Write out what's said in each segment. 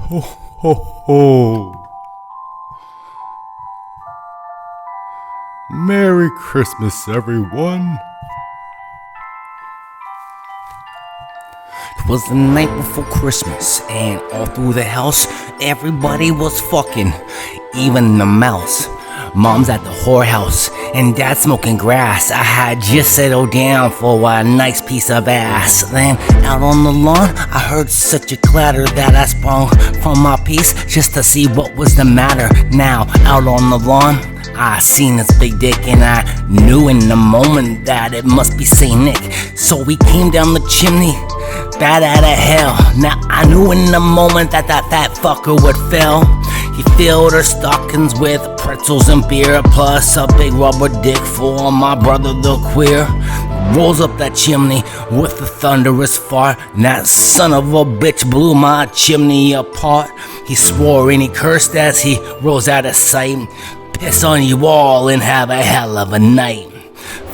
Ho, ho, ho. Merry Christmas, everyone. It was the night before Christmas, and all through the house, everybody was fucking, even the mouse. Mom's at the whorehouse, and Dad's smoking grass. I had just settled down for a nice piece of ass. Then, out on the lawn, I heard such a clatter that I sprung from my piece just to see what was the matter. Now, out on the lawn, I seen this big dick, and I knew in the moment that it must be Saint Nick. So we came down the chimney, bad out of hell. Now I knew in the moment that that fat fucker would fail. He filled her stockings with pretzels and beer, plus a big rubber dick for my brother the queer. Rolls up that chimney with a thunderous fart, and that son of a bitch blew my chimney apart. He swore and he cursed as he rose out of sight. Piss on you all and have a hell of a night.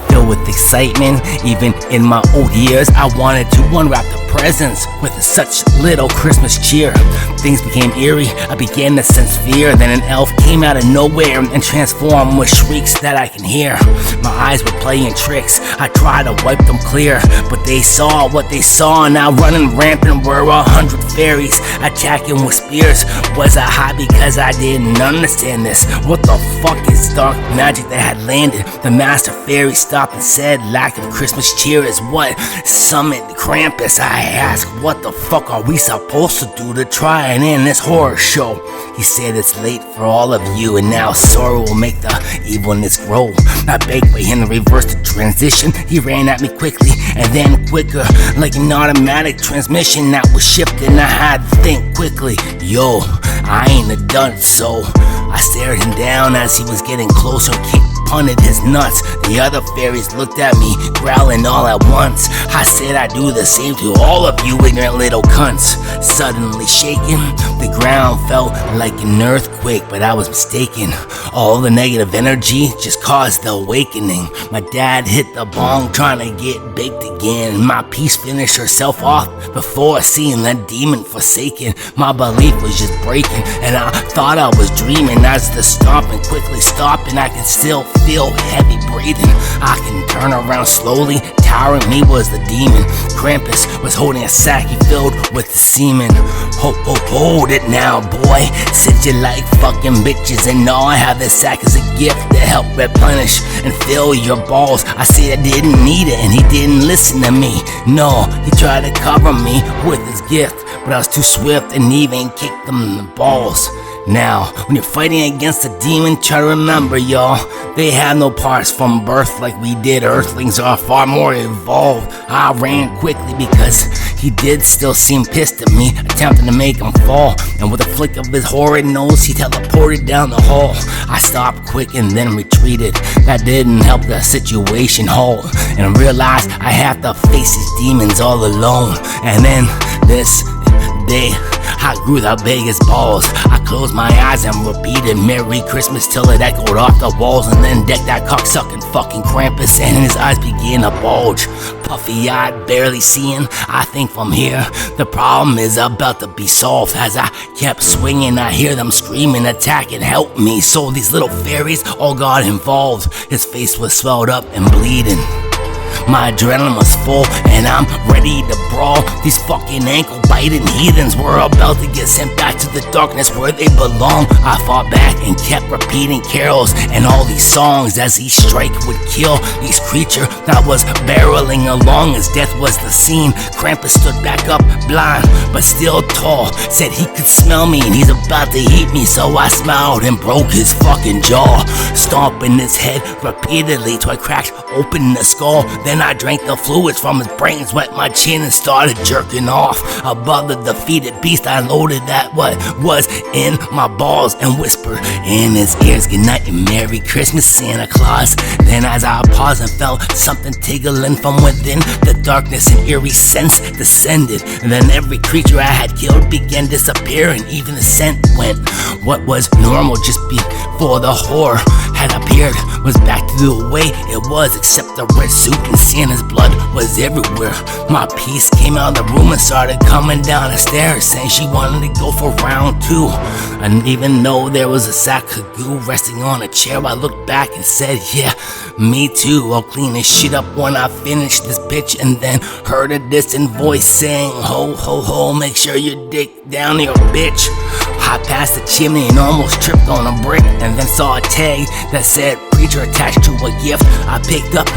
Filled with excitement, even in my old years, I wanted to unwrap the presents with such little Christmas cheer. Things became eerie, I began to sense fear. Then an elf came out of nowhere and transformed with shrieks that I can hear. My eyes were playing tricks, I tried to wipe them clear, but they saw what they saw. Now running rampant were 100 fairies, attacking with spears. Was I high because I didn't understand this? What the fuck is dark magic that had landed? The master fairy stopped and said, lack of Christmas cheer is what summoned Krampus. I asked, what the fuck are we supposed to do to try and end this horror show? He said, it's late for all of you, and now sorrow will make the evilness grow. I begged for him to reverse the transition. He ran at me quickly and then quicker, like an automatic transmission that was shifting. I had to think quickly. Yo, I ain't a dunce, so I stared him down as he was getting closer, kicked, punted his nuts. The other fairies looked at me, growling all at once. I said I'd do the same to all of you ignorant little cunts. Suddenly shaken, the ground felt like an earthquake, but I was mistaken. All the negative energy just caused the awakening. My dad hit the bong trying to get baked again. My piece finished herself off before seeing that demon forsaken. My belief was just breaking, and I thought I was dreaming. As the stomping quickly stopped, and I can still feel heavy breathing. I can turn around slowly. Towering me was the demon. Krampus was holding a sack he filled with semen. Hold it now, boy. Since you like fucking bitches and all, I have this sack as a gift to help replenish and fill your balls. I said I didn't need it, and he didn't listen to me. No, he tried to cover me with his gift, but I was too swift and even kicked him in the balls. Now, when you're fighting against a demon, try to remember, y'all, they have no parts from birth like we did. Earthlings are far more evolved. I ran quickly because he did still seem pissed at me, attempting to make him fall. And with a flick of his horrid nose, he teleported down the hall. I stopped quick and then retreated. That didn't help the situation halt, and I realized I have to face these demons all alone. And then this day, I grew the biggest balls. I closed my eyes and repeated Merry Christmas till it echoed off the walls, and then decked that cocksucking fucking Krampus, and his eyes began to bulge. Puffy-eyed, barely seeing, I think from here the problem is about to be solved. As I kept swinging, I hear them screaming, attack and help me. So these little fairies all got involved. His face was swelled up and bleeding. My adrenaline was full, and I'm ready to brawl. These fucking ankle-biting heathens were about to get sent back to the darkness where they belong. I fought back and kept repeating carols and all these songs as each strike would kill each creature that was barreling along as death was the scene. Krampus stood back up, blind but still tall. Said he could smell me and he's about to eat me, so I smiled and broke his fucking jaw, stomping his head repeatedly till I cracked open the skull. Then I drank the fluids from his brains, wet my chin, and started jerking off. Above the defeated beast, I loaded that what was in my balls and whispered, in his ears, goodnight and Merry Christmas, Santa Claus. Then as I paused and felt something tingling from within, the darkness and eerie sense descended. And then every creature I had killed began disappearing, even the scent went. What was normal just before the horror had appeared was back to the way it was, except the red suit and Santa's blood was everywhere. My piece came out of the room and started coming down the stairs, saying she wanted to go for round 2. And even though there was a sack of goo resting on a chair, I looked back and said, yeah, me too. I'll clean this shit up when I finish this bitch. And then heard a distant voice saying, ho, ho, ho, make sure you dick down your bitch. I passed the chimney and almost tripped on a brick, and then saw a tag that said PrEAChER attached to a gift. I picked up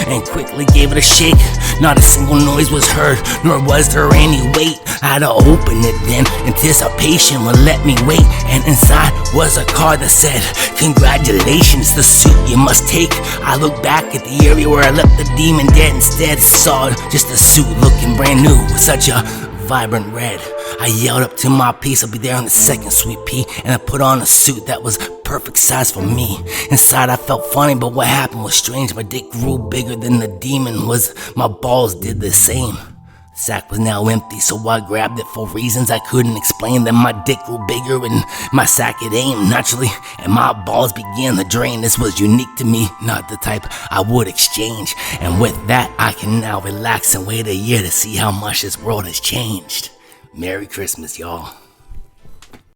and quickly gave it a shake. Not a single noise was heard, nor was there any weight. I had to open it then, anticipation would let me wait. And inside was a card that said, congratulations, the suit you must take. I looked back at the area where I left the demon dead. Instead saw just a suit looking brand new with such a vibrant red. I yelled up to my piece, I'll be there in a second, sweet pea. And I put on a suit that was perfect size for me. Inside I felt funny, but what happened was strange. My dick grew bigger than the demon was. My balls did the same. The sack was now empty, so I grabbed it for reasons I couldn't explain. Then my dick grew bigger and my sack it aimed naturally, and my balls began to drain. This was unique to me, not the type I would exchange. And with that, I can now relax and wait a year to see how much this world has changed. Merry Christmas, y'all.